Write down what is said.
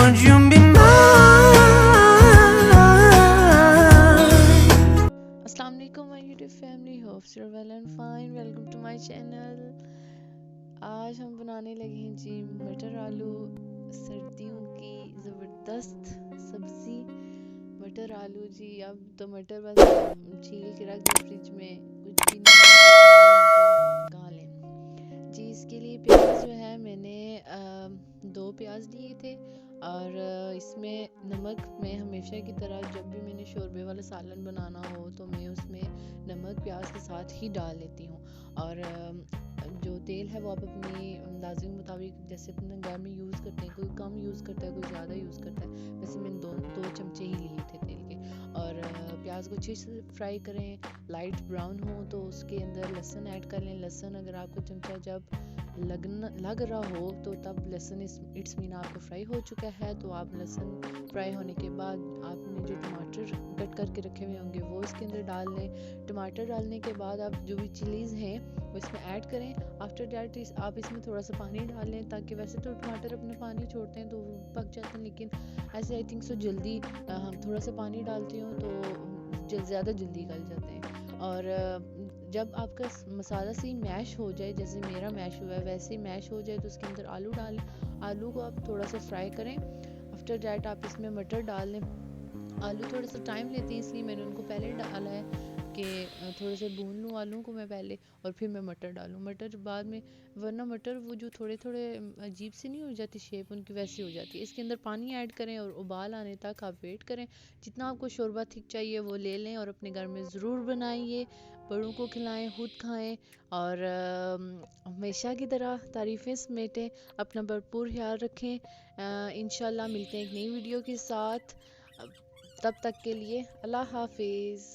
would you be mine? अस्सलाम वालेकुम my YouTube family, hope you are well and fine. Welcome to my channel. आज हम बनाने लगे हैं जी मटर आलू, सर्दियों की ज़बरदस्त सब्ज़ी मटर आलू जी। अब तो मटर बस छील के रख दो फ्रिज में, कुछ भी नहीं पका लें जी। इसके लिए प्याज जो है मैंने 2 प्याज लिए थे और इसमें नमक, मैं हमेशा की तरह जब भी मैंने शोरबे वाला सालन बनाना हो तो मैं उसमें नमक प्याज के साथ ही डाल लेती हूँ। और जो तेल है वो आप अपनी अंदाजे के मुताबिक जैसे अपने घर में यूज़ करते हैं, कोई कम यूज़ करता है, कोई ज़्यादा यूज़ करता है। वैसे मैंने दो चमचे ही लिए थे तेल के। और प्याज को अच्छे से फ्राई करें, लाइट ब्राउन हो तो उसके अंदर लहसुन ऐड कर लें। लहसुन अगर आपको चमचा जब लग रहा हो तो तब लहसुन इट्स मीन आपका फ्राई हो चुका है। तो आप लहसुन फ्राई होने के बाद आपने जो टमाटर कट करके रखे हुए होंगे वो इसके अंदर डाल लें। टमाटर डालने के बाद आप जो भी चिलीज़ हैं वो इसमें ऐड करें। आफ्टर डैट आप इसमें थोड़ा सा पानी डाल लें, ताकि वैसे तो टमाटर अपने पानी छोड़ते हैं तो वो पक जाते हैं, लेकिन ऐसे आई थिंक सो जल्दी हम थोड़ा सा पानी डालती हूँ तो ज़्यादा जल्दी गल जाते हैं। और जब आपका मसाला सही मैश हो जाए, जैसे मेरा मैश हुआ है वैसे ही मैश हो जाए, तो उसके अंदर आलू डालें। आलू को आप थोड़ा सा फ्राई करें। आफ्टर डैट आप इसमें मटर डाल लें। आलू थोड़ा सा टाइम लेते हैं, इसलिए मैंने उनको पहले डाला है कि थोड़े से भून लूँ आलू को मैं पहले, और फिर मैं मटर डालूँ। मटर बाद में, वरना मटर वो जो थोड़े थोड़े अजीब सी नहीं हो जाती शेप उनकी, वैसी हो जाती है। इसके अंदर पानी ऐड करें और उबाल आने तक आप वेट करें। जितना आपको शोरबा थिक चाहिए वो ले लें और अपने घर में ज़रूर बनाइए, बड़ों को खिलाएं, खुद खाएं और हमेशा की तरह तारीफ़ें समेटें। अपना भरपूर ख्याल रखें। इंशाल्लाह मिलते हैं एक नई वीडियो के साथ। तब तक के लिए अल्लाह हाफिज़।